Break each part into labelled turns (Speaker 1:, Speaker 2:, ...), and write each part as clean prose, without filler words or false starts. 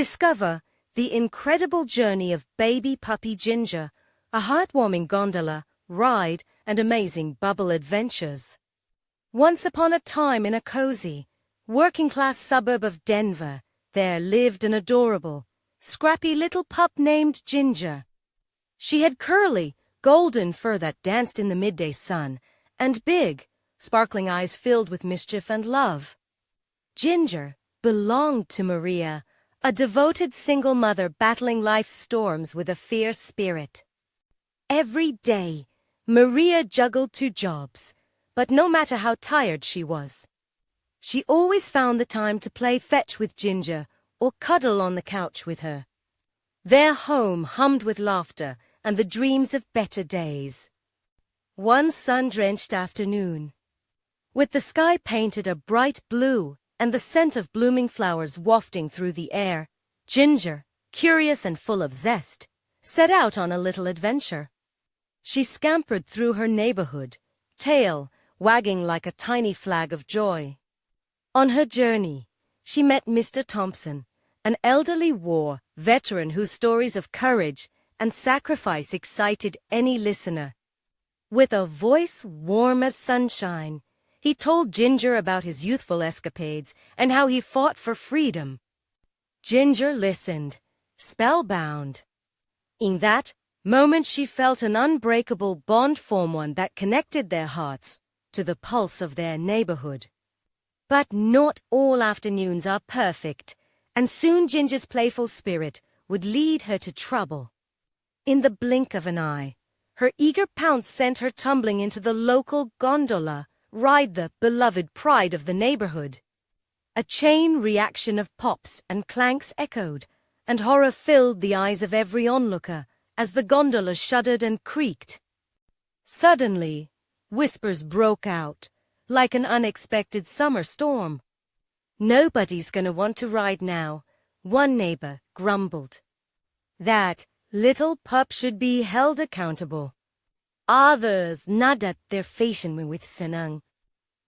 Speaker 1: Discover the incredible journey of baby puppy Ginger, a heartwarming gondola, ride, and amazing bubble adventures. Once upon a time in a cozy, working-class suburb of Denver, there lived an adorable, scrappy little pup named Ginger. She had curly, golden fur that danced in the midday sun, and big, sparkling eyes filled with mischief and love. Ginger belonged to Maria, a devoted single mother battling life's storms with a fierce spirit. Every day, Maria juggled 2 jobs, but no matter how tired she was, she always found the time to play fetch with Ginger or cuddle on the couch with her. Their home hummed with laughter and the dreams of better days. One sun-drenched afternoon, with the sky painted a bright blue and the scent of blooming flowers wafting through the air, Ginger, curious and full of zest, set out on a little adventure. She scampered through her neighborhood, tail wagging like a tiny flag of joy. On her journey, she met Mr. Thompson, an elderly war veteran whose stories of courage and sacrifice excited any listener. With a voice warm as sunshine, he told Ginger about his youthful escapades and how he fought for freedom. Ginger listened, spellbound. In that moment she felt an unbreakable bond form, one that connected their hearts to the pulse of their neighborhood. But not all afternoons are perfect, and soon Ginger's playful spirit would lead her to trouble. In the blink of an eye, her eager pounce sent her tumbling into the local gondola ride, the beloved pride of the neighborhood. A chain reaction of pops and clanks echoed, and horror filled the eyes of every onlooker as the gondola shuddered and creaked. Suddenly, whispers broke out, like an unexpected summer storm. "Nobody's gonna want to ride now," one neighbor grumbled. "That little pup should be held accountable." Others nodded their faces with senang.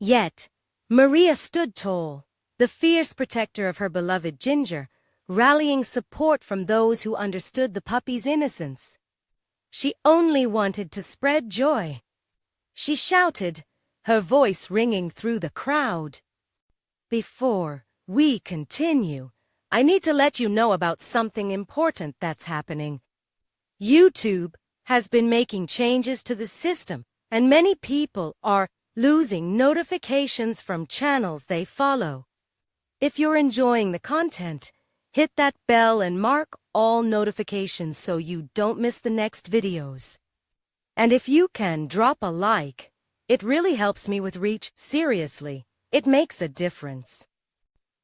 Speaker 1: Yet, Maria stood tall, the fierce protector of her beloved Ginger, rallying support from those who understood the puppy's innocence. She only wanted to spread joy. She shouted, her voice ringing through the crowd. "Before we continue, I need to let you know about something important that's happening. YouTube has been making changes to the system, and many people are losing notifications from channels they follow. If you're enjoying the content, hit that bell and mark all notifications so you don't miss the next videos. And if you can drop a like, it really helps me with reach. Seriously, it makes a difference.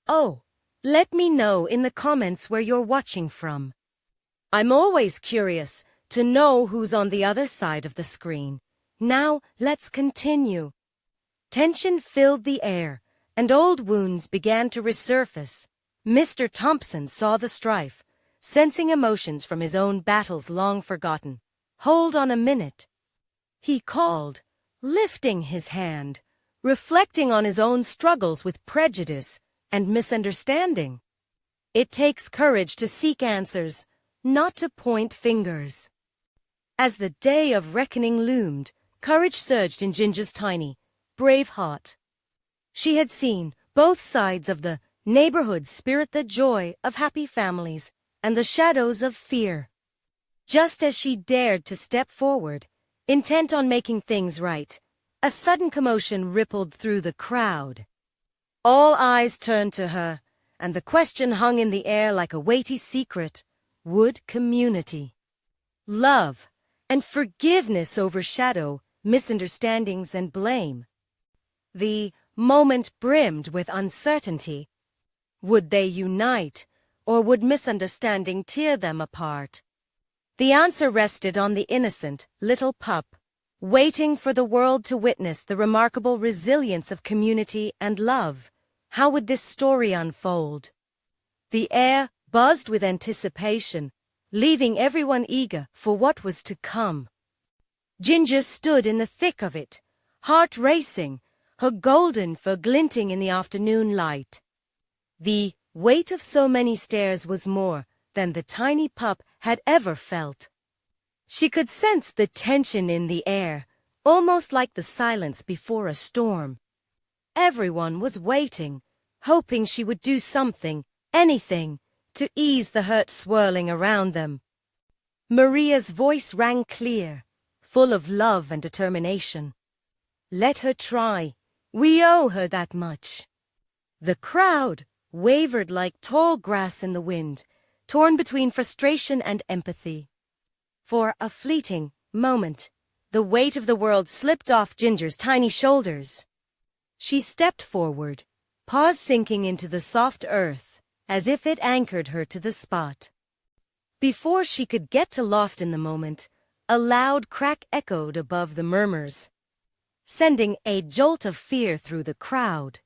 Speaker 1: Oh, let me know in the comments where you're watching from. I'm always curious to know who's on the other side of the screen. Now, let's continue." Tension filled the air, and old wounds began to resurface. Mr. Thompson saw the strife, sensing emotions from his own battles long forgotten. "Hold on a minute," he called, lifting his hand, reflecting on his own struggles with prejudice and misunderstanding. It takes courage to seek answers, not to point fingers. As the day of reckoning loomed, courage surged in Ginger's tiny, brave heart. She had seen both sides of the neighborhood spirit, the joy of happy families and the shadows of fear. Just as she dared to step forward, intent on making things right, a sudden commotion rippled through the crowd. All eyes turned to her, and the question hung in the air like a weighty secret. Would community, love, and forgiveness overshadow misunderstandings and blame? The moment brimmed with uncertainty. Would they unite, or would misunderstanding tear them apart? The answer rested on the innocent little pup, waiting for the world to witness the remarkable resilience of community and love. How would this story unfold? The air buzzed with anticipation, leaving everyone eager for what was to come. Ginger stood in the thick of it, heart racing, her golden fur glinting in the afternoon light. The weight of so many stairs was more than the tiny pup had ever felt. She could sense the tension in the air, almost like the silence before a storm. Everyone was waiting, hoping she would do something, anything, to ease the hurt swirling around them. Maria's voice rang clear, full of love and determination. Let her try. We owe her that much. The crowd wavered like tall grass in the wind, torn between frustration and empathy. For a fleeting moment, the weight of the world slipped off Ginger's tiny shoulders. She stepped forward, paws sinking into the soft earth, as if it anchored her to the spot. Before she could get to lost in the moment, a loud crack echoed above the murmurs, sending a jolt of fear through the crowd.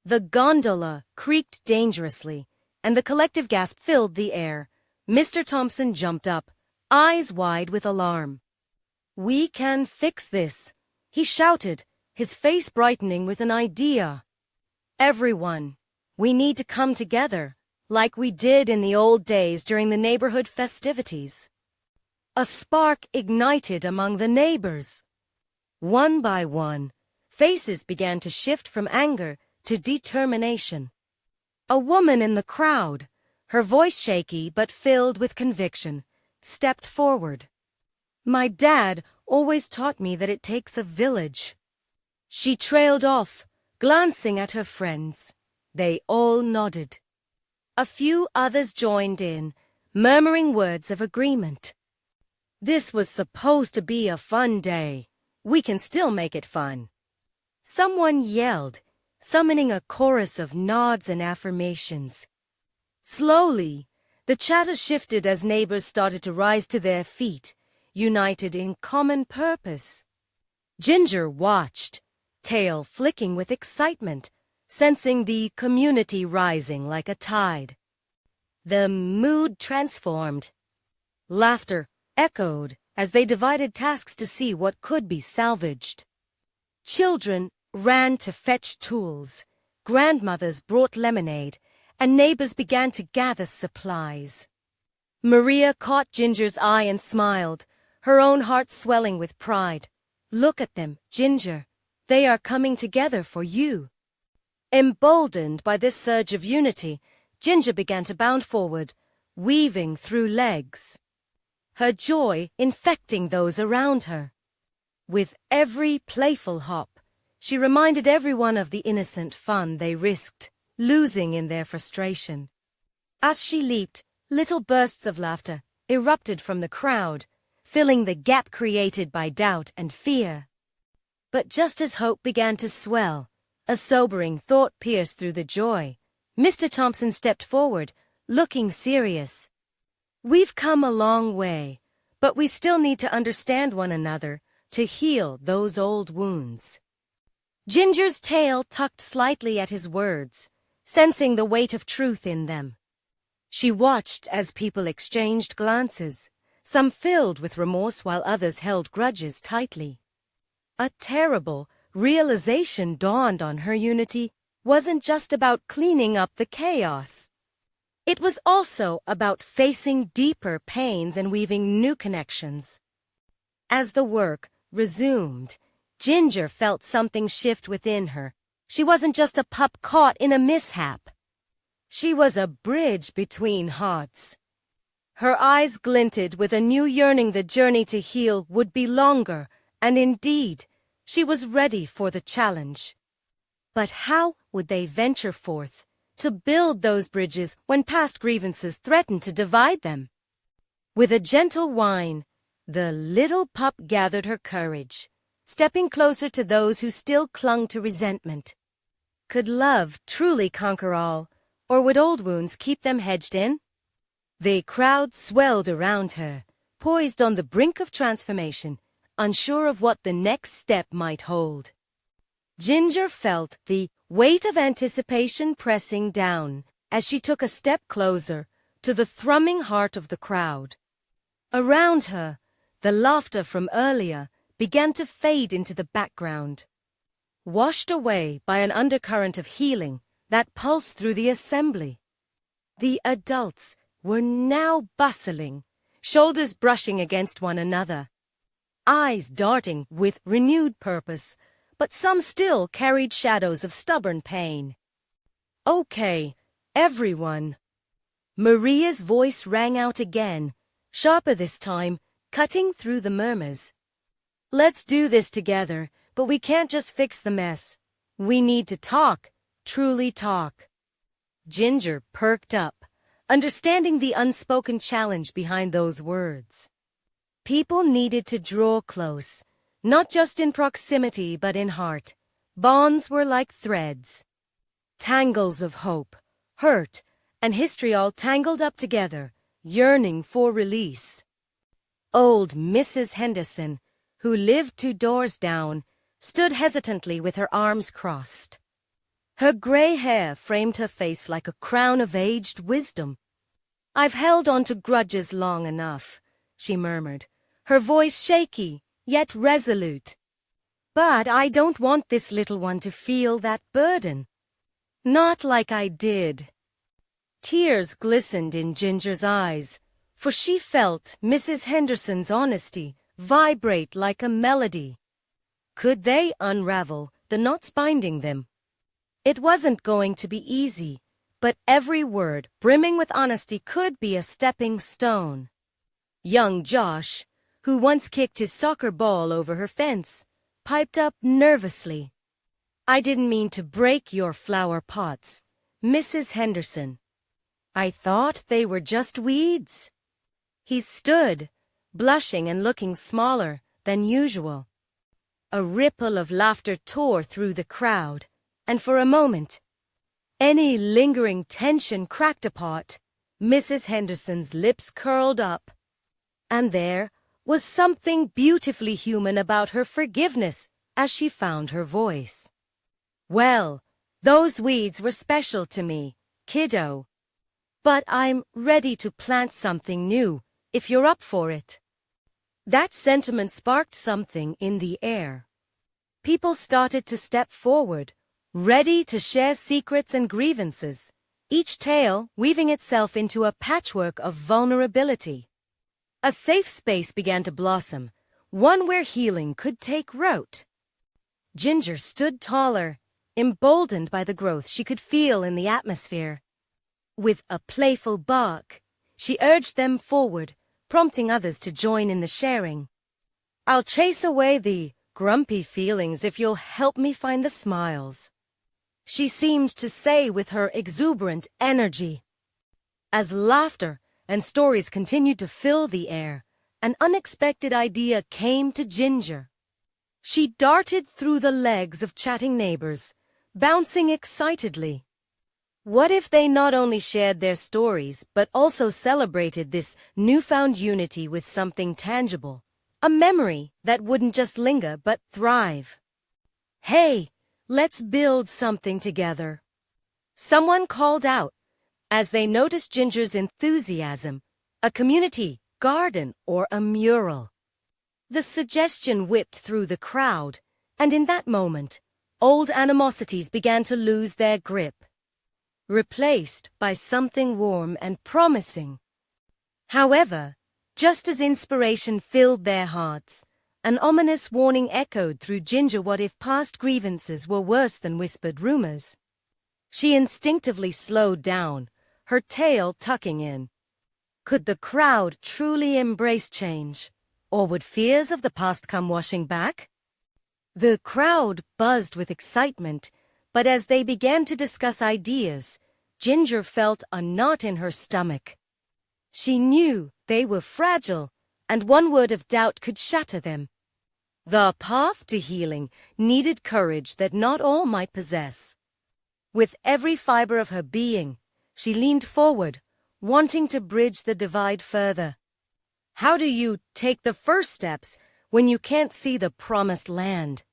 Speaker 1: The gondola creaked dangerously, and the collective gasp filled the air. Mr. Thompson jumped up, eyes wide with alarm. We can fix this, he shouted, his face brightening with an idea. Everyone, we need to come together, like we did in the old days during the neighborhood festivities. A spark ignited among the neighbors. One by one, faces began to shift from anger to determination. A woman in the crowd, her voice shaky but filled with conviction, stepped forward. My dad always taught me that it takes a village. She trailed off, glancing at her friends. They all nodded. A few others joined in, murmuring words of agreement. This was supposed to be a fun day. We can still make it fun. Someone yelled, summoning a chorus of nods and affirmations. Slowly, the chatter shifted as neighbors started to rise to their feet, united in common purpose. Ginger watched, tail flicking with excitement, sensing the community rising like a tide. The mood transformed. Laughter echoed as they divided tasks to see what could be salvaged. Children ran to fetch tools, grandmothers brought lemonade, and neighbors began to gather supplies. Maria caught Ginger's eye and smiled, her own heart swelling with pride. Look at them, Ginger. They are coming together for you. Emboldened by this surge of unity, Ginger began to bound forward, weaving through legs, her joy infecting those around her. With every playful hop, she reminded everyone of the innocent fun they risked losing in their frustration. As she leaped, little bursts of laughter erupted from the crowd, filling the gap created by doubt and fear. But just as hope began to swell, a sobering thought pierced through the joy. Mr. Thompson stepped forward, looking serious. We've come a long way, but we still need to understand one another to heal those old wounds. Ginger's tail tucked slightly at his words, sensing the weight of truth in them. She watched as people exchanged glances, some filled with remorse while others held grudges tightly. A terrible realization dawned on her. Unity wasn't just about cleaning up the chaos. It was also about facing deeper pains and weaving new connections. As the work resumed, Ginger felt something shift within her. She wasn't just a pup caught in a mishap. She was a bridge between hearts. Her eyes glinted with a new yearning. The journey to heal would be longer, and indeed, she was ready for the challenge. But how would they venture forth to build those bridges when past grievances threatened to divide them? With a gentle whine, the little pup gathered her courage, stepping closer to those who still clung to resentment. Could love truly conquer all, or would old wounds keep them hedged in? The crowd swelled around her, poised on the brink of transformation, unsure of what the next step might hold. Ginger felt the weight of anticipation pressing down as she took a step closer to the thrumming heart of the crowd. Around her, the laughter from earlier began to fade into the background, washed away by an undercurrent of healing that pulsed through the assembly. The adults were now bustling, shoulders brushing against one another, eyes darting with renewed purpose, but some still carried shadows of stubborn pain. "Okay, everyone." Maria's voice rang out again, sharper this time, cutting through the murmurs. "Let's do this together, but we can't just fix the mess. We need to talk, truly talk." Ginger perked up, understanding the unspoken challenge behind those words. People needed to draw close, not just in proximity but in heart. Bonds were like threads. Tangles of hope, hurt, and history all tangled up together, yearning for release. Old Mrs. Henderson, who lived 2 doors down, stood hesitantly with her arms crossed. Her gray hair framed her face like a crown of aged wisdom. "I've held on to grudges long enough," she murmured, her voice shaky, yet resolute. "But I don't want this little one to feel that burden. Not like I did." Tears glistened in Ginger's eyes, for she felt Mrs. Henderson's honesty vibrate like a melody. Could they unravel the knots binding them? It wasn't going to be easy, but every word, brimming with honesty, could be a stepping stone. Young Josh, who once kicked his soccer ball over her fence, piped up nervously. "I didn't mean to break your flower pots, Mrs. Henderson. I thought they were just weeds." He stood, blushing and looking smaller than usual. A ripple of laughter tore through the crowd, and for a moment, any lingering tension cracked apart. Mrs. Henderson's lips curled up, and there was something beautifully human about her forgiveness as she found her voice. "Well, those weeds were special to me, kiddo. But I'm ready to plant something new, if you're up for it." That sentiment sparked something in the air. People started to step forward, ready to share secrets and grievances, each tale weaving itself into a patchwork of vulnerability. A safe space began to blossom, one where healing could take root. Ginger stood taller, emboldened by the growth she could feel in the atmosphere. With a playful bark, she urged them forward, prompting others to join in the sharing. "I'll chase away the grumpy feelings if you'll help me find the smiles," she seemed to say with her exuberant energy. As laughter and stories continued to fill the air, an unexpected idea came to Ginger. She darted through the legs of chatting neighbors, bouncing excitedly. What if they not only shared their stories, but also celebrated this newfound unity with something tangible, a memory that wouldn't just linger but thrive? "Hey, let's build something together," someone called out as they noticed Ginger's enthusiasm, a community garden or a mural. The suggestion whipped through the crowd, and in that moment, old animosities began to lose their grip, replaced by something warm and promising. However, just as inspiration filled their hearts, an ominous warning echoed through Ginger. What if past grievances were worse than whispered rumors? She instinctively slowed down, her tail tucking in. Could the crowd truly embrace change, or would fears of the past come washing back? The crowd buzzed with excitement, but as they began to discuss ideas, Ginger felt a knot in her stomach. She knew they were fragile, and one word of doubt could shatter them. The path to healing needed courage that not all might possess. With every fiber of her being, she leaned forward, wanting to bridge the divide further. How do you take the first steps when you can't see the promised land?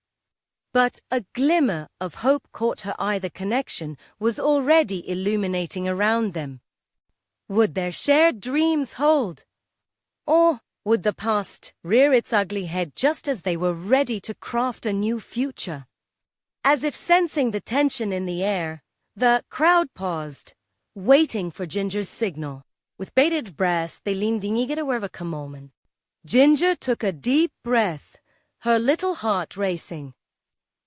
Speaker 1: But a glimmer of hope caught her eye. The connection was already illuminating around them. Would their shared dreams hold? Or would the past rear its ugly head just as they were ready to craft a new future? As if sensing the tension in the air, the crowd paused, waiting for Ginger's signal. With bated breaths, they leaned eager a moment. Ginger took a deep breath, her little heart racing.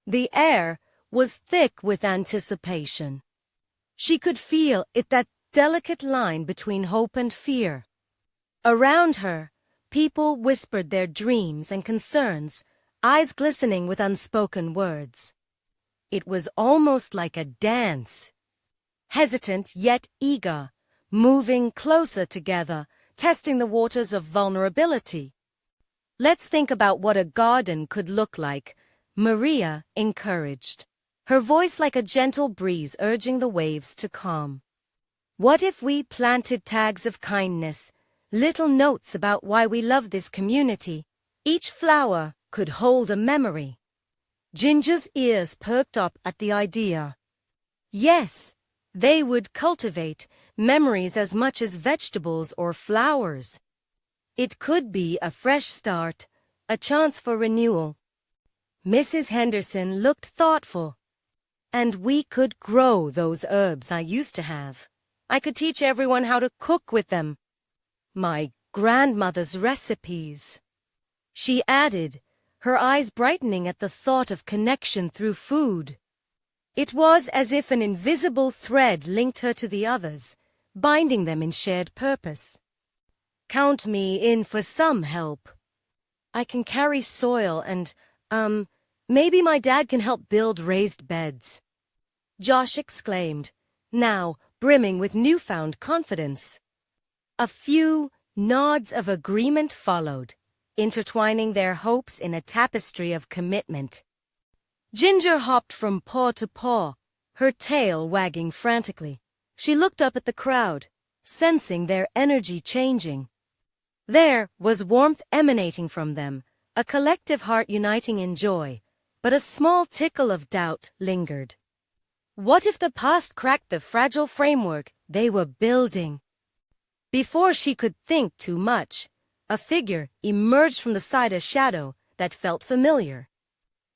Speaker 1: The air was thick with anticipation. She could feel it, that delicate line between hope and fear. Around her, people whispered their dreams and concerns, eyes glistening with unspoken words. It was almost like a dance. Hesitant yet eager, moving closer together, testing the waters of vulnerability. Let's think about what a garden could look like, Maria encouraged, her voice like a gentle breeze urging the waves to calm. What if we planted tags of kindness, little notes about why we love this community? Each flower could hold a memory. Ginger's ears perked up at the idea. Yes, they would cultivate memories as much as vegetables or flowers. It could be a fresh start, a chance for renewal. Mrs. Henderson looked thoughtful. And we could grow those herbs I used to have. I could teach everyone how to cook with them. My grandmother's recipes. She added, her eyes brightening at the thought of connection through food. It was as if an invisible thread linked her to the others, binding them in shared purpose. Count me in for some help. I can carry soil and, maybe my dad can help build raised beds. Josh exclaimed, now brimming with newfound confidence. A few nods of agreement followed, intertwining their hopes in a tapestry of commitment. Ginger hopped from paw to paw, her tail wagging frantically. She looked up at the crowd, sensing their energy changing. There was warmth emanating from them, a collective heart uniting in joy, but a small tickle of doubt lingered. What if the past cracked the fragile framework they were building? Before she could think too much, a figure emerged from the side of shadow that felt familiar.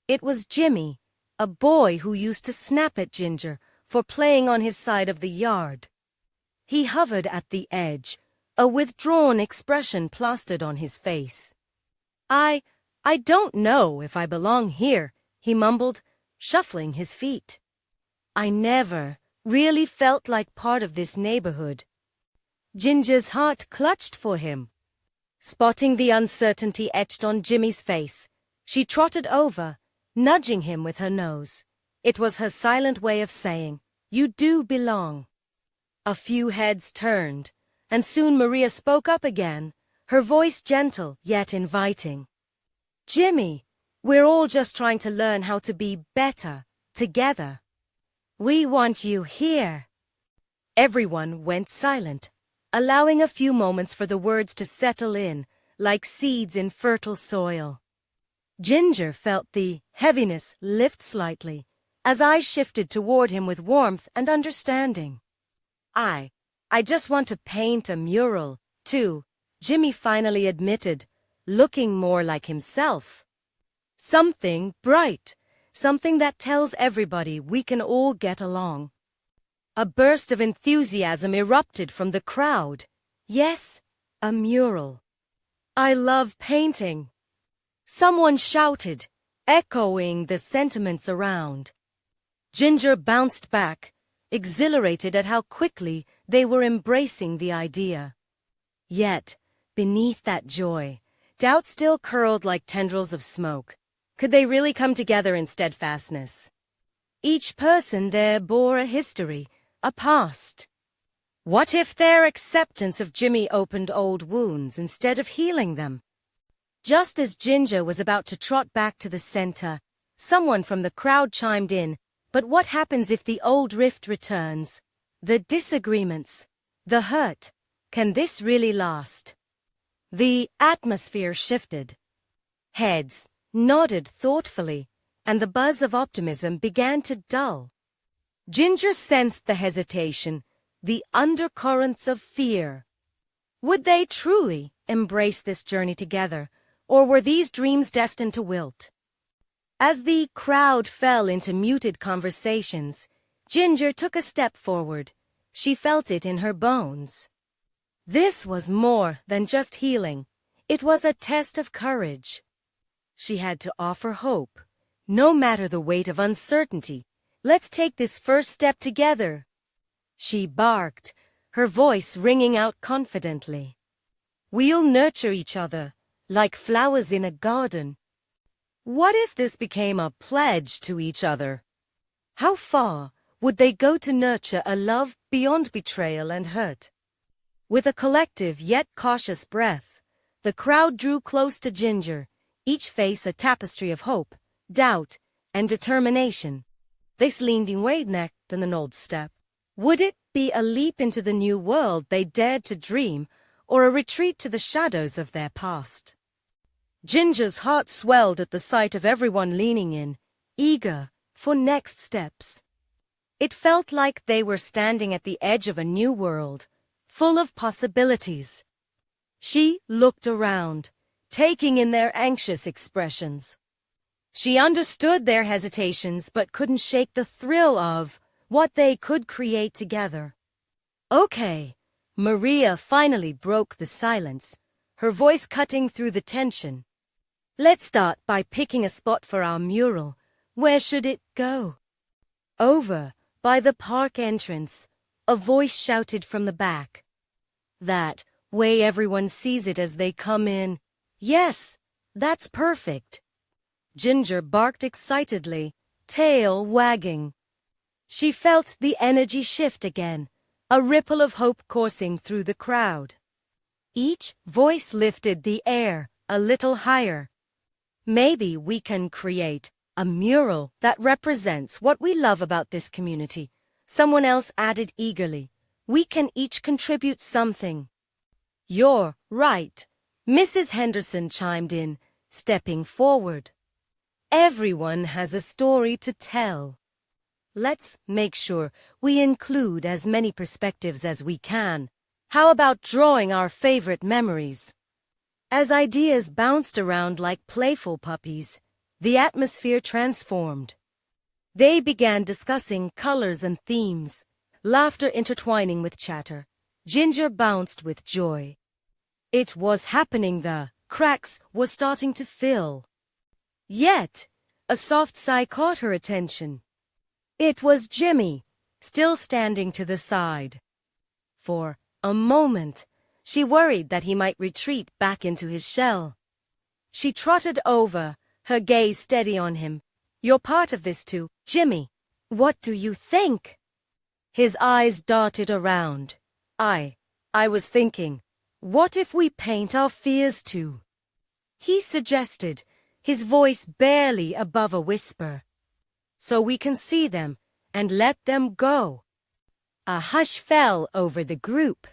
Speaker 1: It was Jimmy, a boy who used to snap at Ginger for playing on his side of the yard. He hovered at the edge, a withdrawn expression plastered on his face. I don't know if I belong here, he mumbled, shuffling his feet. I never really felt like part of this neighborhood. Ginger's heart clutched for him. Spotting the uncertainty etched on Jimmy's face, she trotted over, nudging him with her nose. It was her silent way of saying, "You do belong." A few heads turned, and soon Maria spoke up again, her voice gentle yet inviting. "Jimmy, we're all just trying to learn how to be better, together. We want you here." Everyone went silent, allowing a few moments for the words to settle in, like seeds in fertile soil. Ginger felt the heaviness lift slightly, as eyes shifted toward him with warmth and understanding. I just want to paint a mural, too," Jimmy finally admitted, looking more like himself. "Something bright, something that tells everybody we can all get along." A burst of enthusiasm erupted from the crowd. Yes, a mural. "I love painting," someone shouted, echoing the sentiments around. Ginger bounced back, exhilarated at how quickly they were embracing the idea. Yet, beneath that joy, doubt still curled like tendrils of smoke. Could they really come together in steadfastness? Each person there bore a history, a past. What if their acceptance of Jimmy opened old wounds instead of healing them? Just as Ginger was about to trot back to the center, someone from the crowd chimed in, "But what happens if the old rift returns? The disagreements, the hurt, can this really last?" The atmosphere shifted. Heads nodded thoughtfully, and the buzz of optimism began to dull. Ginger sensed the hesitation, the undercurrents of fear. Would they truly embrace this journey together, or were these dreams destined to wilt? As the crowd fell into muted conversations, Ginger took a step forward, She felt it in her bones. This was more than just healing. It was a test of courage. She had to offer hope. No matter the weight of uncertainty, let's take this first step together. She barked, her voice ringing out confidently. We'll nurture each other, like flowers in a garden. What if this became a pledge to each other? How far would they go to nurture a love beyond betrayal and hurt? With a collective yet cautious breath, the crowd drew close to Ginger, each face a tapestry of hope, doubt, and determination. They leaned in neck than an old step. Would it be a leap into the new world they dared to dream, or a retreat to the shadows of their past? Ginger's heart swelled at the sight of everyone leaning in, eager for next steps. It felt like they were standing at the edge of a new world, full of possibilities. She looked around, taking in their anxious expressions. She understood their hesitations but couldn't shake the thrill of what they could create together. Okay, Maria finally broke the silence, her voice cutting through the tension. Let's start by picking a spot for our mural. Where should it go? Over by the park entrance, a voice shouted from the back. That way everyone sees it as they come in. Yes, that's perfect. Ginger barked excitedly, tail wagging. She felt the energy shift again, a ripple of hope coursing through the crowd. Each voice lifted the air a little higher. Maybe we can create a mural that represents what we love about this community. Someone else added eagerly. We can each contribute something. You're right, Mrs. Henderson chimed in, stepping forward. Everyone has a story to tell. Let's make sure we include as many perspectives as we can. How about drawing our favorite memories? As ideas bounced around like playful puppies, the atmosphere transformed. They began discussing colors and themes, laughter intertwining with chatter. Ginger bounced with joy. It was happening, the cracks were starting to fill. Yet, a soft sigh caught her attention. It was Jimmy, still standing to the side. For a moment, she worried that he might retreat back into his shell. She trotted over, her gaze steady on him. You're part of this too, Jimmy. What do you think? His eyes darted around. I was thinking, what if we paint our fears too? He suggested, his voice barely above a whisper. So we can see them and let them go. A hush fell over the group.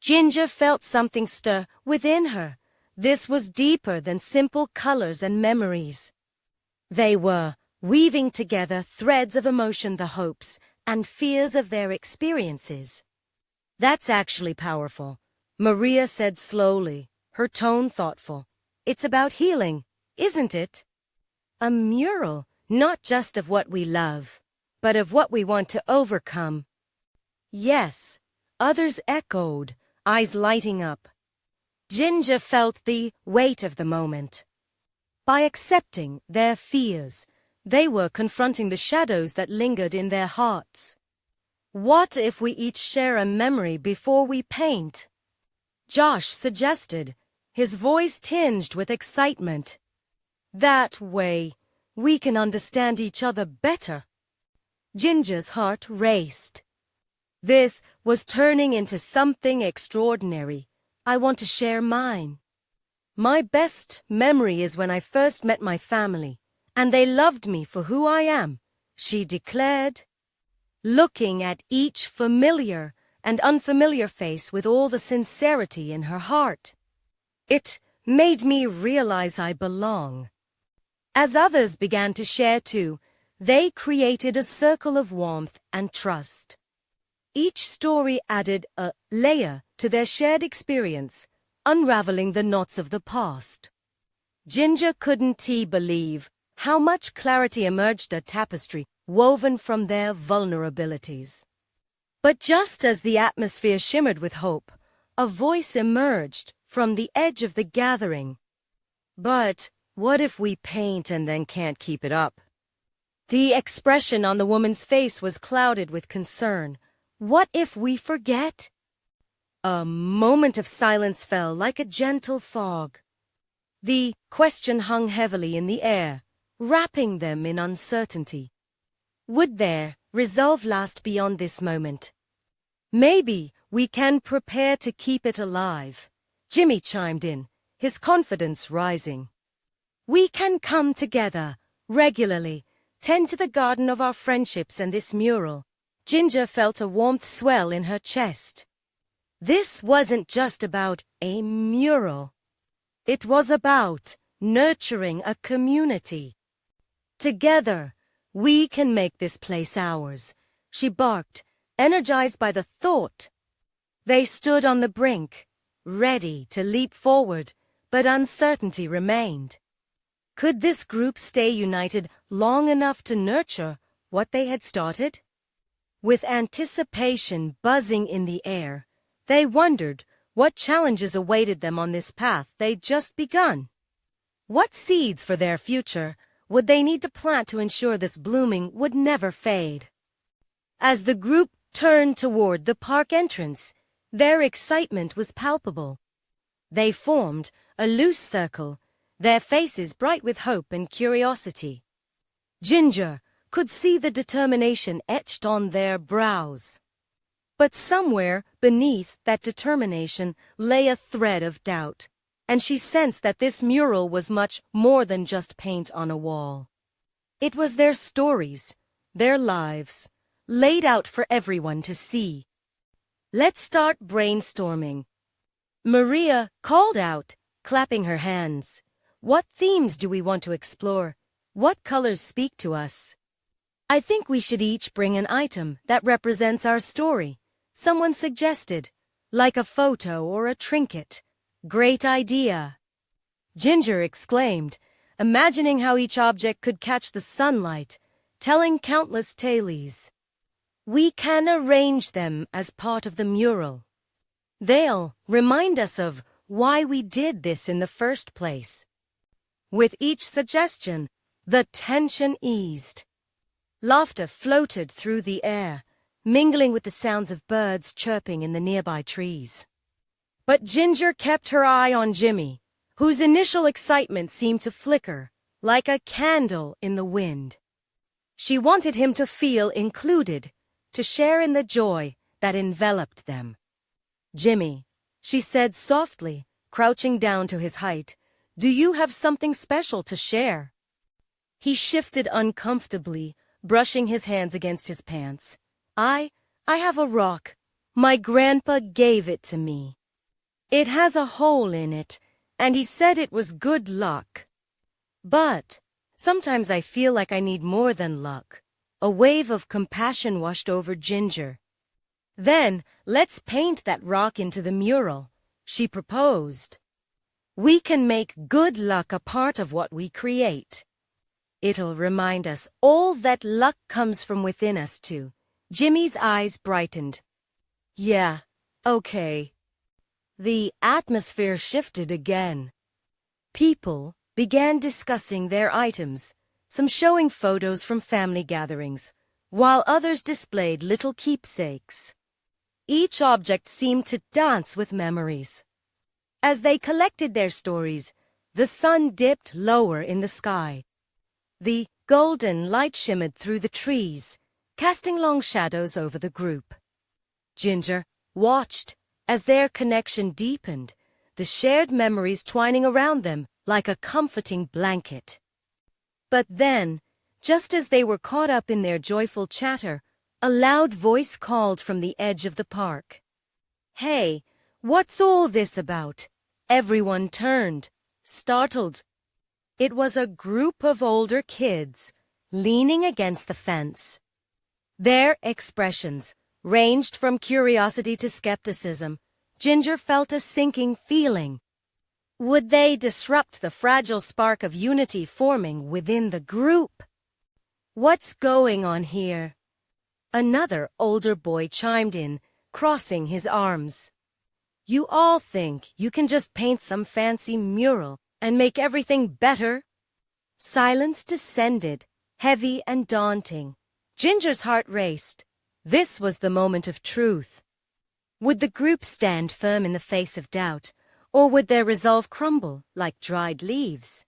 Speaker 1: Ginger felt something stir within her. This was deeper than simple colors and memories. They were weaving together threads of emotion, the hopes and fears of their experiences. That's actually powerful, Maria said slowly, her tone thoughtful. It's about healing, isn't it? A mural, not just of what we love, but of what we want to overcome. Yes, others echoed, eyes lighting up. Ginger felt the weight of the moment. By accepting their fears, they were confronting the shadows that lingered in their hearts. What if we each share a memory before we paint? Josh suggested, his voice tinged with excitement. That way, we can understand each other better. Ginger's heart raced. This was turning into something extraordinary. I want to share mine. My best memory is when I first met my family, and they loved me for who I am, she declared, looking at each familiar and unfamiliar face with all the sincerity in her heart. It made me realize I belong. As others began to share too, they created a circle of warmth and trust. Each story added a layer to their shared experience, unraveling the knots of the past. Ginger couldn't believe how much clarity emerged, a tapestry woven from their vulnerabilities. But just as the atmosphere shimmered with hope, a voice emerged from the edge of the gathering. "But what if we paint and then can't keep it up?" The expression on the woman's face was clouded with concern. "What if we forget?" A moment of silence fell like a gentle fog. The question hung heavily in the air, wrapping them in uncertainty. Would their resolve last beyond this moment? "Maybe we can prepare to keep it alive," Jimmy chimed in, his confidence rising. "We can come together regularly, tend to the garden of our friendships and this mural." Ginger felt a warmth swell in her chest. This wasn't just about a mural. It was about nurturing a community. "Together, we can make this place ours," she barked, energized by the thought. They stood on the brink, ready to leap forward, but uncertainty remained. Could this group stay united long enough to nurture what they had started? With anticipation buzzing in the air, they wondered what challenges awaited them on this path they'd just begun. What seeds for their future would they need to plant to ensure this blooming would never fade? As the group turned toward the park entrance, their excitement was palpable. They formed a loose circle, their faces bright with hope and curiosity. Ginger could see the determination etched on their brows. But somewhere beneath that determination lay a thread of doubt, and she sensed that this mural was much more than just paint on a wall. It was their stories, their lives, laid out for everyone to see. "Let's start brainstorming," Maria called out, clapping her hands. "What themes do we want to explore? What colors speak to us?" "I think we should each bring an item that represents our story," someone suggested, "like a photo or a trinket." "Great idea," Ginger exclaimed, imagining how each object could catch the sunlight, telling countless tales. "We can arrange them as part of the mural. They'll remind us of why we did this in the first place." With each suggestion, the tension eased. Laughter floated through the air, mingling with the sounds of birds chirping in the nearby trees. But Ginger kept her eye on Jimmy, whose initial excitement seemed to flicker like a candle in the wind. She wanted him to feel included, to share in the joy that enveloped them. "Jimmy," she said softly, crouching down to his height, "do you have something special to share?" He shifted uncomfortably, brushing his hands against his pants. I have a rock. My grandpa gave it to me. It has a hole in it, and he said it was good luck. But sometimes I feel like I need more than luck." A wave of compassion washed over Ginger. "Then let's paint that rock into the mural," she proposed. "We can make good luck a part of what we create. It'll remind us all that luck comes from within us too." Jimmy's eyes brightened. "Yeah, okay." The atmosphere shifted again. People began discussing their items, some showing photos from family gatherings, while others displayed little keepsakes. Each object seemed to dance with memories. As they collected their stories, the sun dipped lower in the sky. The golden light shimmered through the trees, casting long shadows over the group. Ginger watched as their connection deepened, the shared memories twining around them like a comforting blanket. But then, just as they were caught up in their joyful chatter, a loud voice called from the edge of the park. "Hey, what's all this about?" Everyone turned, startled. It was a group of older kids, leaning against the fence. Their expressions ranged from curiosity to skepticism. Ginger felt a sinking feeling. Would they disrupt the fragile spark of unity forming within the group? "What's going on here?" Another older boy chimed in, crossing his arms. You all think you can just paint some fancy mural and make everything better? Silence descended, heavy and daunting. Ginger's heart raced. This was the moment of truth. Would the group stand firm in the face of doubt, or would their resolve crumble like dried leaves?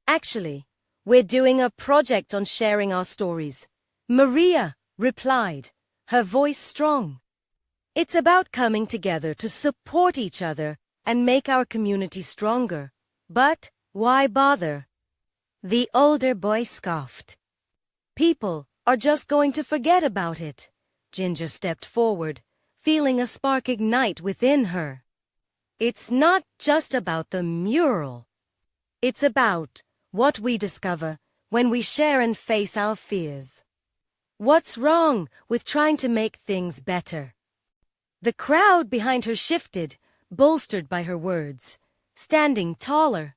Speaker 1: Actually, we're doing a project on sharing our stories, Maria replied, her voice strong. It's about coming together to support each other and make our community stronger. But why bother? The older boy scoffed. People are just going to forget about it. Ginger stepped forward, feeling a spark ignite within her. It's not just about the mural. It's about what we discover when we share and face our fears. What's wrong with trying to make things better? The crowd behind her shifted, bolstered by her words, standing taller.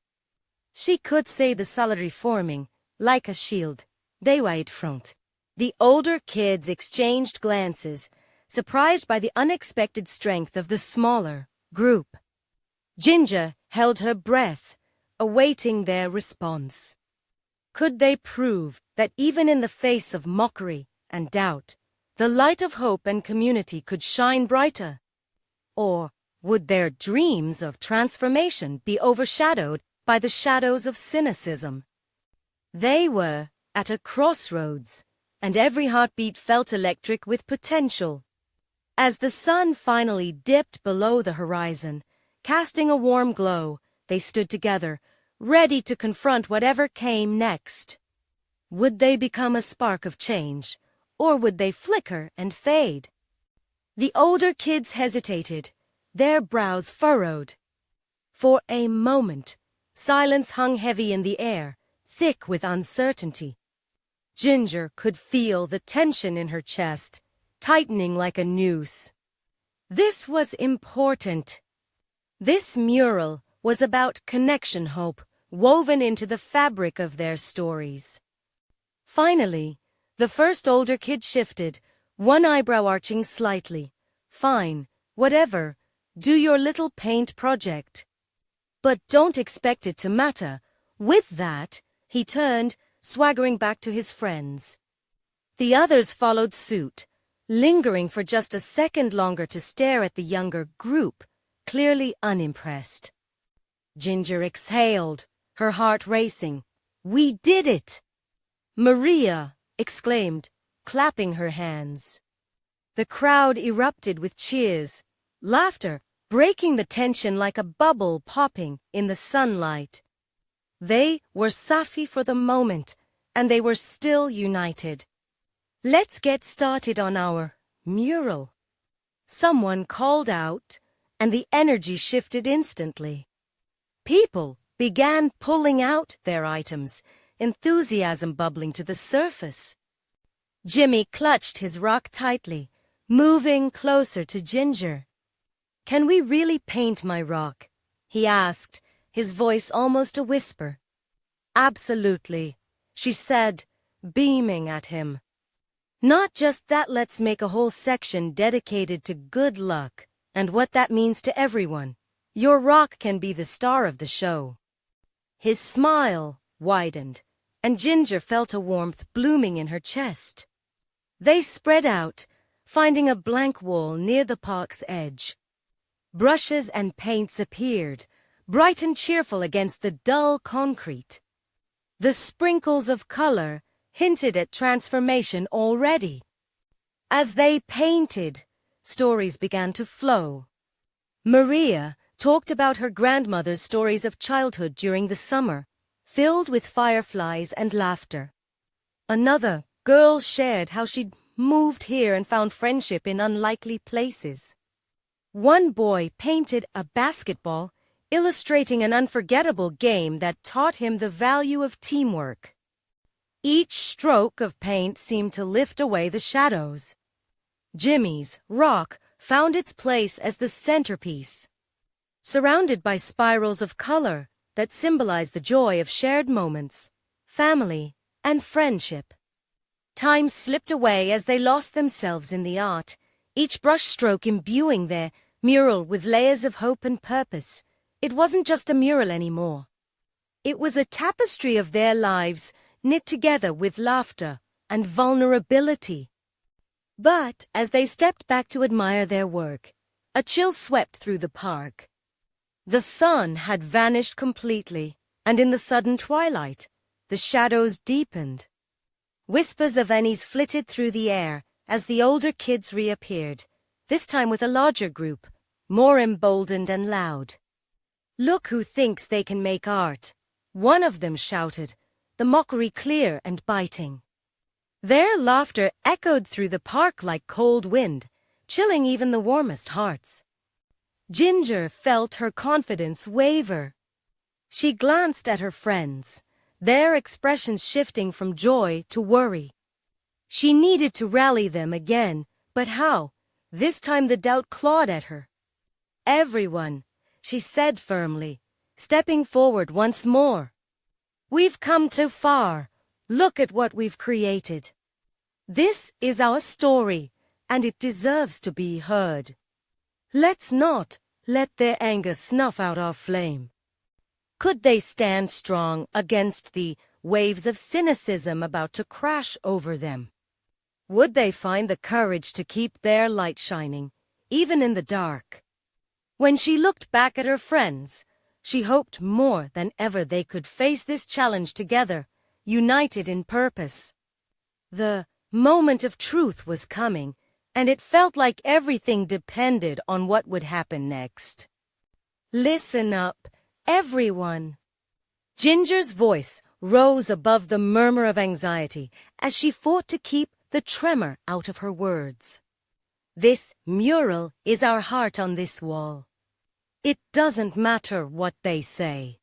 Speaker 1: She could say the solitary forming, like a shield. They wide front. The older kids exchanged glances, surprised by the unexpected strength of the smaller group. Ginger held her breath, awaiting their response. Could they prove that even in the face of mockery and doubt, the light of hope and community could shine brighter? Or would their dreams of transformation be overshadowed by the shadows of cynicism? They were at a crossroads, and every heartbeat felt electric with potential. As the sun finally dipped below the horizon, casting a warm glow, they stood together, ready to confront whatever came next. Would they become a spark of change, or would they flicker and fade? The older kids hesitated, their brows furrowed. For a moment, silence hung heavy in the air, thick with uncertainty. Ginger could feel the tension in her chest, tightening like a noose. This was important. This mural was about connection hope, woven into the fabric of their stories. Finally, the first older kid shifted, one eyebrow arching slightly. Fine, whatever, do your little paint project. But don't expect it to matter. With that, he turned, swaggering back to his friends. The others followed suit, lingering for just a second longer to stare at the younger group, clearly unimpressed. Ginger exhaled, her heart racing. We did it! Maria exclaimed, clapping her hands. The crowd erupted with cheers, laughter breaking the tension like a bubble popping in the sunlight. They were Safi for the moment, and they were still united. Let's get started on our mural. Someone called out, and the energy shifted instantly. People began pulling out their items, enthusiasm bubbling to the surface. Jimmy clutched his rock tightly, moving closer to Ginger. Can we really paint my rock? He asked, his voice almost a whisper. Absolutely, she said, beaming at him. Not just that, let's make a whole section dedicated to good luck and what that means to everyone. Your rock can be the star of the show. His smile widened, and Ginger felt a warmth blooming in her chest. They spread out, finding a blank wall near the park's edge. Brushes and paints appeared, bright and cheerful against the dull concrete. The sprinkles of color hinted at transformation already. As they painted, stories began to flow. Maria talked about her grandmother's stories of childhood during the summer, filled with fireflies and laughter. Another girl shared how she'd moved here and found friendship in unlikely places. One boy painted a basketball, illustrating an unforgettable game that taught him the value of teamwork. Each stroke of paint seemed to lift away the shadows. Jimmy's rock found its place as the centerpiece, surrounded by spirals of color that symbolized the joy of shared moments, family, and friendship. Time slipped away as they lost themselves in the art, each brushstroke imbuing their mural with layers of hope and purpose. It wasn't just a mural anymore. It was a tapestry of their lives, knit together with laughter and vulnerability. But as they stepped back to admire their work, a chill swept through the park. The sun had vanished completely, and in the sudden twilight, the shadows deepened. Whispers of unease flitted through the air as the older kids reappeared, this time with a larger group, more emboldened and loud. "Look who thinks they can make art," one of them shouted, the mockery clear and biting. Their laughter echoed through the park like cold wind, chilling even the warmest hearts. Ginger felt her confidence waver. She glanced at her friends, their expressions shifting from joy to worry. She needed to rally them again, but how? This time the doubt clawed at her. "Everyone," she said firmly, stepping forward once more. "We've come too far. Look at what we've created. This is our story, and it deserves to be heard. Let's not let their anger snuff out our flame." Could they stand strong against the waves of cynicism about to crash over them? Would they find the courage to keep their light shining, even in the dark? When she looked back at her friends, she hoped more than ever they could face this challenge together, united in purpose. The moment of truth was coming, and it felt like everything depended on what would happen next. "Listen up, everyone." Ginger's voice rose above the murmur of anxiety as she fought to keep the tremor out of her words. "This mural is our heart on this wall. It doesn't matter what they say."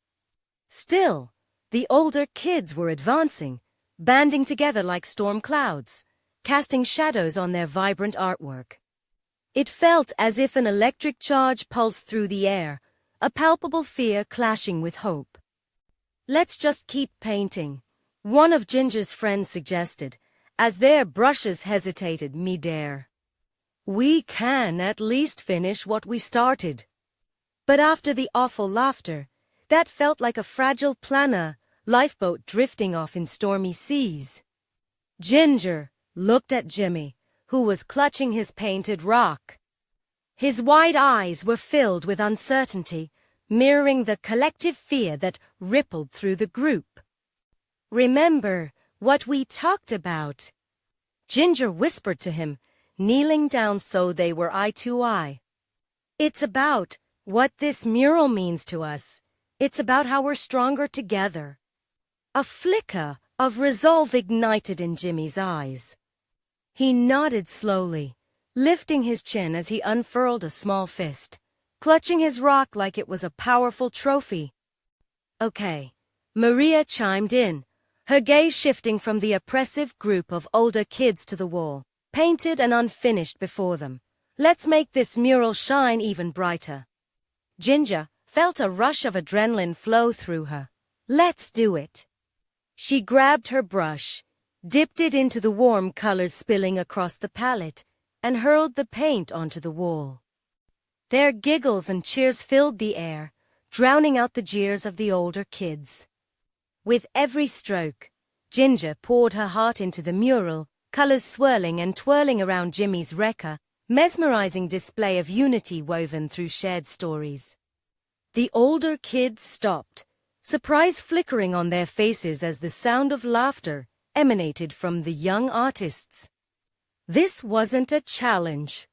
Speaker 1: Still, the older kids were advancing, banding together like storm clouds, casting shadows on their vibrant artwork. It felt as if an electric charge pulsed through the air, a palpable fear clashing with hope. "Let's just keep painting," one of Ginger's friends suggested, as their brushes hesitated mid-air. "We can at least finish what we started." But after the awful laughter, that felt like a fragile planner lifeboat drifting off in stormy seas. Ginger looked at Jimmy, who was clutching his painted rock. His wide eyes were filled with uncertainty, mirroring the collective fear that rippled through the group. "Remember what we talked about," Ginger whispered to him, kneeling down so they were eye to eye. "It's about what this mural means to us. It's about how we're stronger together." A flicker of resolve ignited in Jimmy's eyes. He nodded slowly, lifting his chin as he unfurled a small fist, clutching his rock like it was a powerful trophy. "Okay," Maria chimed in, her gaze shifting from the oppressive group of older kids to the wall, painted and unfinished before them. "Let's make this mural shine even brighter." Ginger felt a rush of adrenaline flow through her. "Let's do it." She grabbed her brush, dipped it into the warm colors spilling across the palette, and hurled the paint onto the wall. Their giggles and cheers filled the air, drowning out the jeers of the older kids. With every stroke, Ginger poured her heart into the mural, colors swirling and twirling around Jimmy's wrecker, mesmerizing display of unity woven through shared stories. The older kids stopped, surprise flickering on their faces as the sound of laughter emanated from the young artists. This wasn't a challenge.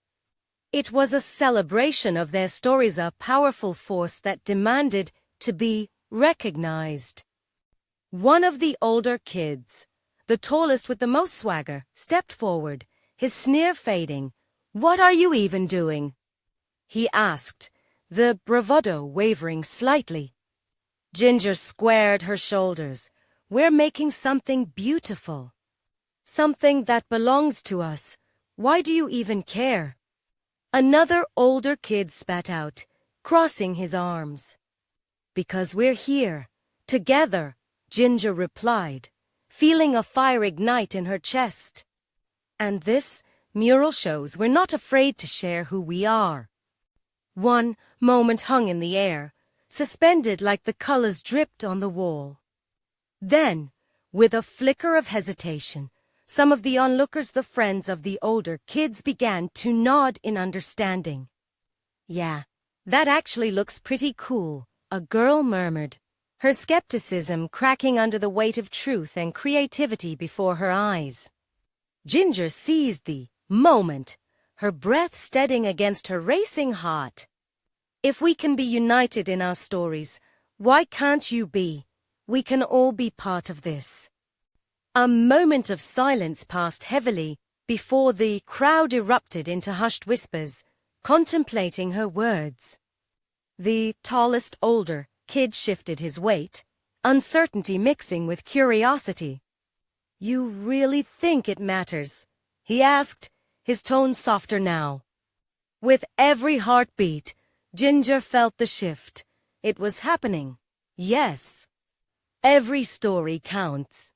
Speaker 1: It was a celebration of their stories, a powerful force that demanded to be recognized. One of the older kids, the tallest with the most swagger, stepped forward, his sneer fading. "What are you even doing?" he asked, the bravado wavering slightly. Ginger squared her shoulders. "We're making something beautiful. Something that belongs to us. Why do you even care?" Another older kid spat out, crossing his arms. "Because we're here, together," Ginger replied, feeling a fire ignite in her chest. And this mural shows we're not afraid to share who we are. One moment hung in the air, suspended like the colors dripped on the wall. Then, with a flicker of hesitation, some of the onlookers, the friends of the older kids, began to nod in understanding. "Yeah, that actually looks pretty cool," a girl murmured, her skepticism cracking under the weight of truth and creativity before her eyes. Ginger seized the moment, her breath steadying against her racing heart. "If we can be united in our stories, why can't you be? We can all be part of this." A moment of silence passed heavily before the crowd erupted into hushed whispers, contemplating her words. The tallest older kid shifted his weight, uncertainty mixing with curiosity. "You really think it matters?" he asked, his tone softer now. With every heartbeat, Ginger felt the shift. It was happening. Yes. Every story counts.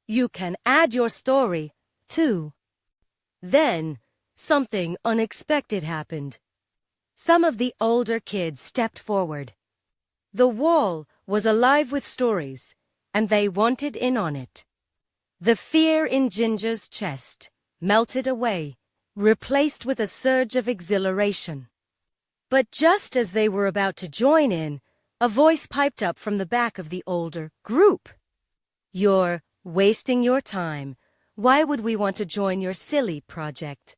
Speaker 1: You can add your story, too. Then, something unexpected happened. Some of the older kids stepped forward. The wall was alive with stories, and they wanted in on it. The fear in Ginger's chest melted away, replaced with a surge of exhilaration. But just as they were about to join in, a voice piped up from the back of the older group. "You're wasting your time. Why would we want to join your silly project?"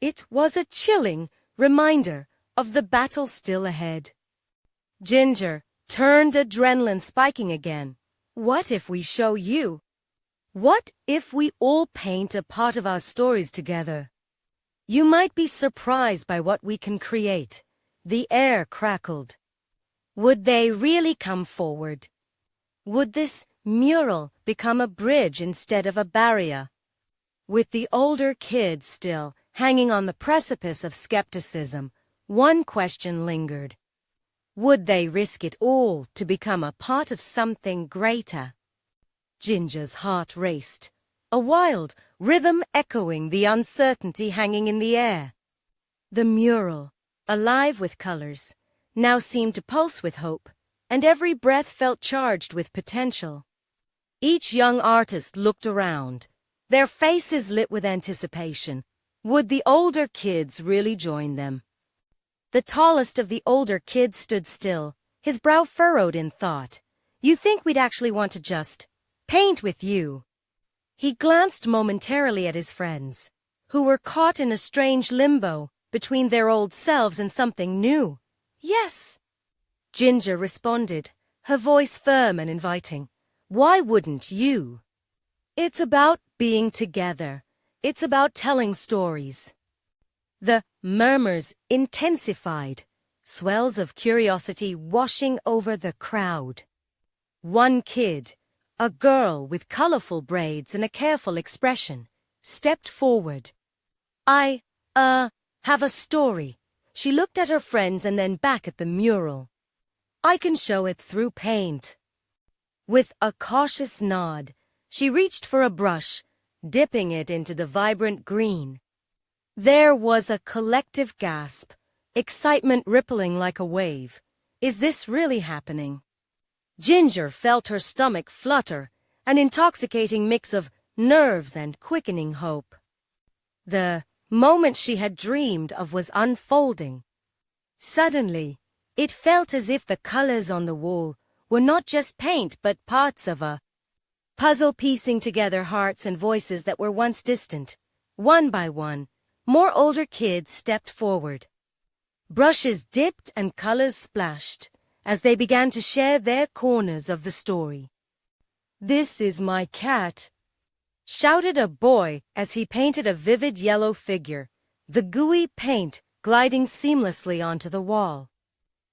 Speaker 1: It was a chilling reminder of the battle still ahead. Ginger turned, adrenaline spiking again. What if we show you? What if we all paint a part of our stories together? You might be surprised by what we can create. The air crackled. Would they really come forward? Would this mural become a bridge instead of a barrier? With the older kids still hanging on the precipice of skepticism, one question lingered. Would they risk it all to become a part of something greater? Ginger's heart raced, a wild rhythm echoing the uncertainty hanging in the air. The mural, alive with colors, now seemed to pulse with hope, and every breath felt charged with potential. Each young artist looked around, their faces lit with anticipation. Would the older kids really join them? The tallest of the older kids stood still, his brow furrowed in thought. "You think we'd actually want to just paint with you?" He glanced momentarily at his friends, who were caught in a strange limbo between their old selves and something new. "Yes," Ginger responded, her voice firm and inviting. "Why wouldn't you?" It's about being together. It's about telling stories. The murmurs intensified, swells of curiosity washing over the crowd. One kid, a girl with colorful braids and a careful expression, stepped forward. "I, have a story." She looked at her friends and then back at the mural. "I can show it through paint." With a cautious nod, she reached for a brush, dipping it into the vibrant green. There was a collective gasp, excitement rippling like a wave. Is this really happening? Ginger felt her stomach flutter, an intoxicating mix of nerves and quickening hope. The moment she had dreamed of was unfolding. Suddenly, it felt as if the colors on the wall were not just paint but parts of a puzzle piecing together hearts and voices that were once distant. One by one, more older kids stepped forward. Brushes dipped and colors splashed as they began to share their corners of the story. "This is my cat," shouted a boy as he painted a vivid yellow figure, the gooey paint gliding seamlessly onto the wall.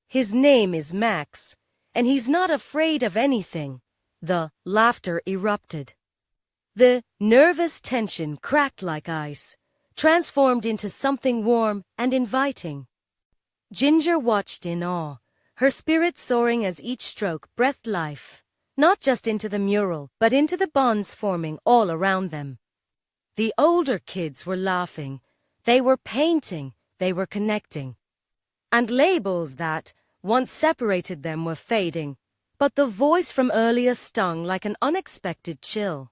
Speaker 1: "His name is Max, and he's not afraid of anything." The laughter erupted. The nervous tension cracked like ice, transformed into something warm and inviting. Ginger watched in awe, her spirit soaring as each stroke breathed life. not just into the mural, but into the bonds forming all around them. The older kids were laughing, they were painting, they were connecting. And labels that once separated them were fading, but the voice from earlier stung like an unexpected chill.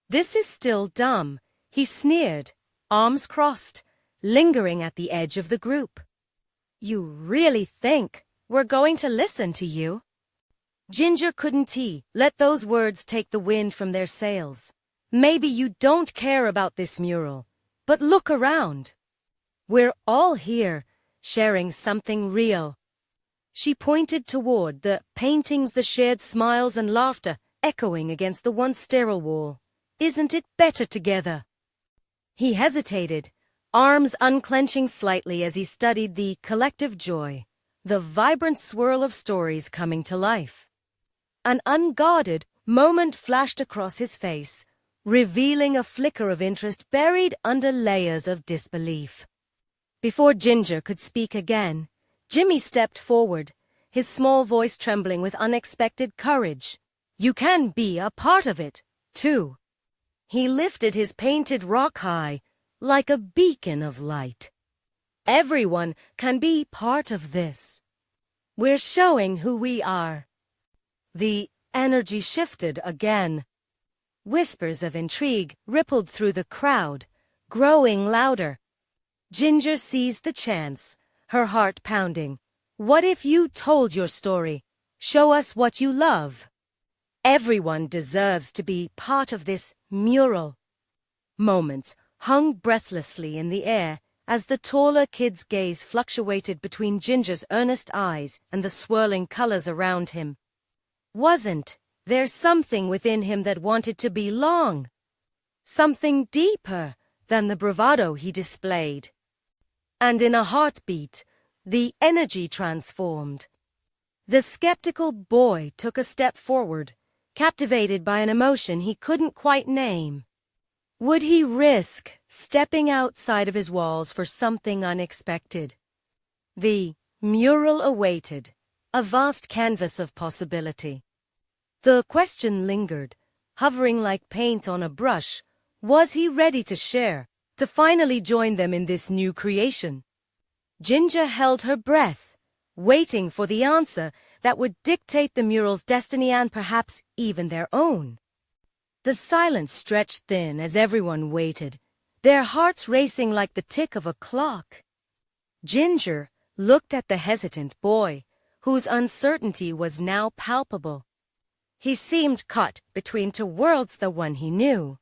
Speaker 1: "This is still dumb," he sneered, arms crossed, lingering at the edge of the group. "You really think we're going to listen to you?" Ginger couldn't let those words take the wind from their sails. "Maybe you don't care about this mural, but look around. We're all here, sharing something real." She pointed toward the paintings, the shared smiles and laughter echoing against the once sterile wall. "Isn't it better together?" He hesitated, arms unclenching slightly as he studied the collective joy, the vibrant swirl of stories coming to life. An unguarded moment flashed across his face, revealing a flicker of interest buried under layers of disbelief. Before Ginger could speak again, Jimmy stepped forward, his small voice trembling with unexpected courage. "You can be a part of it, too." He lifted his painted rock high, like a beacon of light. "Everyone can be part of this. We're showing who we are." The energy shifted again. Whispers of intrigue rippled through the crowd, growing louder. Ginger seized the chance, her heart pounding. "What if you told your story? Show us what you love. Everyone deserves to be part of this mural." Moments hung breathlessly in the air as the taller kid's gaze fluctuated between Ginger's earnest eyes and the swirling colors around him. Wasn't there something within him that wanted to belong? Something deeper than the bravado he displayed. And in a heartbeat, the energy transformed. The skeptical boy took a step forward, captivated by an emotion he couldn't quite name. Would he risk stepping outside of his walls for something unexpected? The mural awaited, a vast canvas of possibility. The question lingered, hovering like paint on a brush. Was he ready to share, to finally join them in this new creation? Ginger held her breath, waiting for the answer that would dictate the mural's destiny and perhaps even their own. The silence stretched thin as everyone waited, their hearts racing like the tick of a clock. Ginger looked at the hesitant boy, whose uncertainty was now palpable. He seemed caught between two worlds, the one he knew,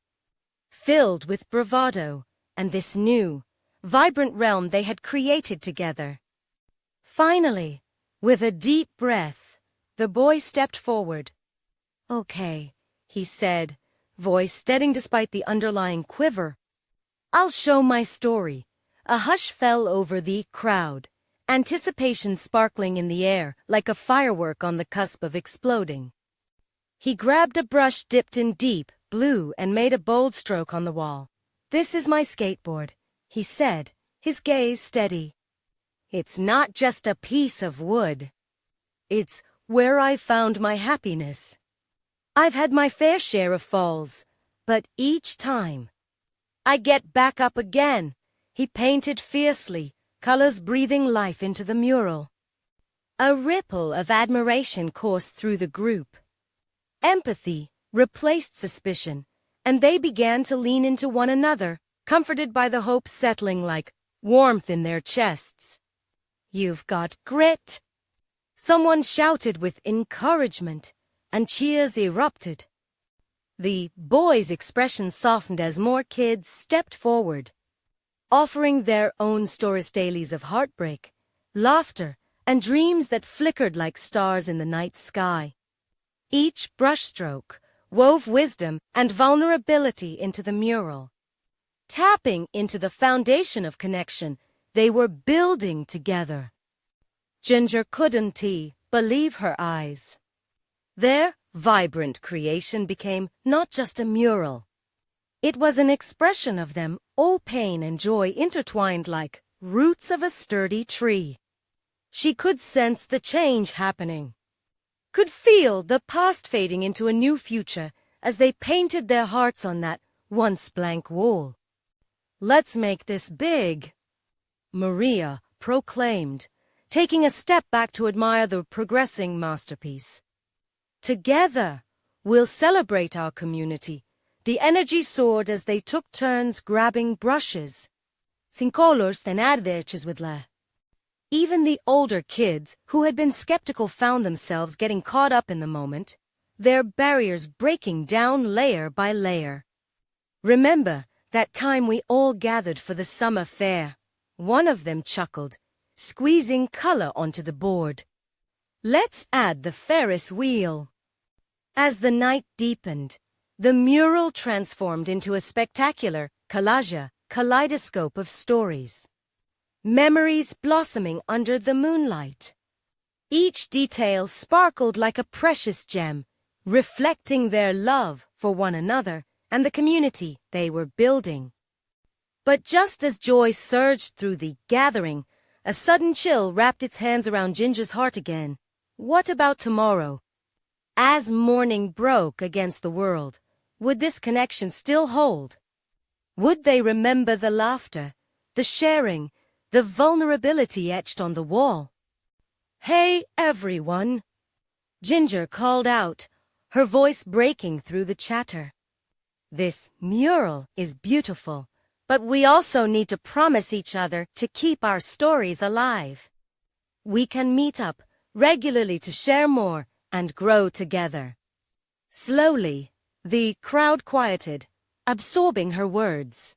Speaker 1: filled with bravado, and this new, vibrant realm they had created together. Finally, with a deep breath, the boy stepped forward. "Okay," he said, voice steadying despite the underlying quiver. "I'll show my story." A hush fell over the crowd, anticipation sparkling in the air like a firework on the cusp of exploding. He grabbed a brush dipped in deep blue and made a bold stroke on the wall. "This is my skateboard," he said, his gaze steady. "It's not just a piece of wood. It's where I found my happiness. I've had my fair share of falls, but each time I get back up again." He painted fiercely, colors breathing life into the mural. A ripple of admiration coursed through the group. Empathy replaced suspicion, and they began to lean into one another, comforted by the hope settling like warmth in their chests. "You've got grit," someone shouted with encouragement, and cheers erupted. The boys' expression softened as more kids stepped forward, offering their own stories dailies of heartbreak, laughter, and dreams that flickered like stars in the night sky. Each brushstroke wove wisdom and vulnerability into the mural. Tapping into the foundation of connection they were building together. Ginger couldn't believe her eyes. Their vibrant creation became not just a mural. It was an expression of them, all pain and joy intertwined like roots of a sturdy tree. She could sense the change happening. could feel the past fading into a new future as they painted their hearts on that once blank wall. "Let's make this big," Maria proclaimed, taking a step back to admire the progressing masterpiece. "Together, we'll celebrate our community." The energy soared as they took turns grabbing brushes. "Sin colors ten arderches with la." Even the older kids, who had been skeptical, found themselves getting caught up in the moment, their barriers breaking down layer by layer. "Remember that time we all gathered for the summer fair?" One of them chuckled, squeezing color onto the board. "Let's add the Ferris wheel." As the night deepened, the mural transformed into a spectacular kaleidoscope of stories. Memories blossoming under the moonlight. Each detail sparkled like a precious gem, reflecting their love for one another and the community they were building. But just as joy surged through the gathering, a sudden chill wrapped its hands around Ginger's heart again. What about tomorrow? As morning broke against the world, would this connection still hold? Would they remember the laughter, the sharing, the vulnerability etched on the wall? "Hey, everyone!" Ginger called out, her voice breaking through the chatter. "This mural is beautiful, but we also need to promise each other to keep our stories alive. We can meet up regularly to share more and grow together." Slowly, the crowd quieted, absorbing her words.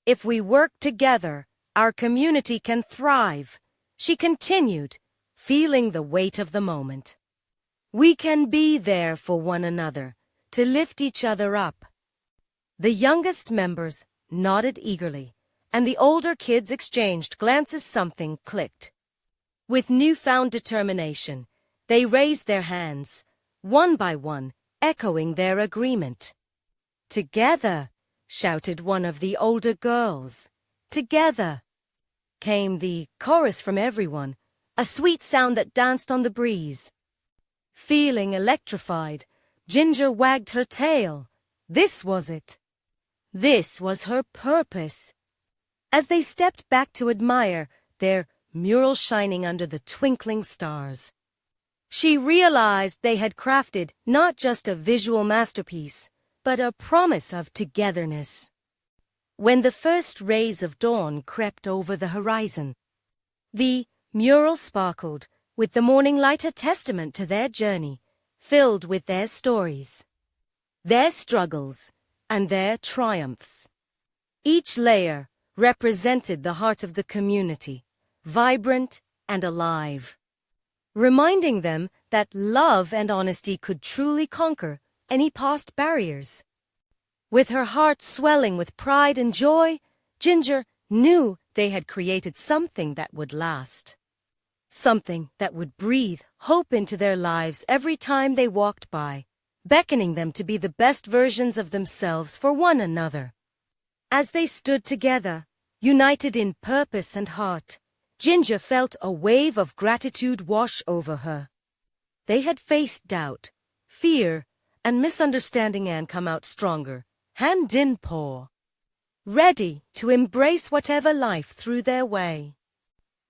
Speaker 1: "If we work together, our community can thrive," she continued, feeling the weight of the moment. "We can be there for one another, to lift each other up." The youngest members nodded eagerly, and the older kids exchanged glances. Something clicked. With newfound determination, they raised their hands, one by one, echoing their agreement. "Together," shouted one of the older girls. "Together," came the chorus from everyone, a sweet sound that danced on the breeze. Feeling electrified, Ginger wagged her tail. This was it. This was her purpose. As they stepped back to admire their mural shining under the twinkling stars, she realized they had crafted not just a visual masterpiece, but a promise of togetherness. When the first rays of dawn crept over the horizon, the mural sparkled with the morning light, a testament to their journey, filled with their stories, their struggles, and their triumphs. Each layer represented the heart of the community, vibrant and alive, reminding them that love and honesty could truly conquer any past barriers. With her heart swelling with pride and joy, Ginger knew they had created something that would last. Something that would breathe hope into their lives every time they walked by, beckoning them to be the best versions of themselves for one another. As they stood together, united in purpose and heart, Ginger felt a wave of gratitude wash over her. They had faced doubt, fear, and misunderstanding and come out stronger, hand in paw, ready to embrace whatever life threw their way.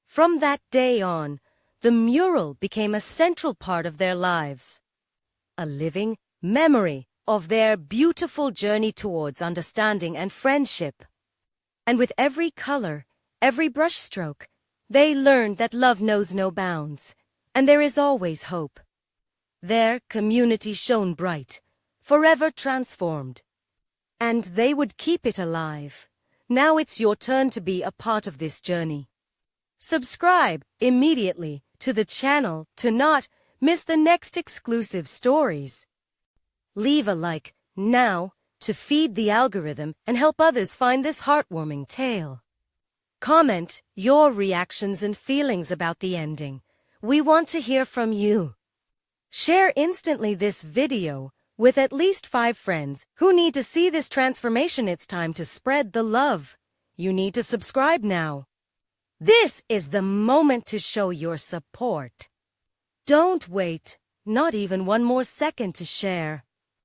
Speaker 1: From that day on, the mural became a central part of their lives, a living memory of their beautiful journey towards understanding and friendship. And with every color, every brushstroke, they learned that love knows no bounds, and there is always hope. Their community shone bright, forever transformed. And they would keep it alive. Now it's your turn to be a part of this journey. Subscribe immediately to the channel to not miss the next exclusive stories. Leave a like now to feed the algorithm and help others find this heartwarming tale. Comment your reactions and feelings about the ending. We want to hear from you. Share instantly this video with at least 5 friends who need to see this transformation. It's time to spread the love. You need to subscribe now. This is the moment to show your support. Don't wait. Not even one more second to share.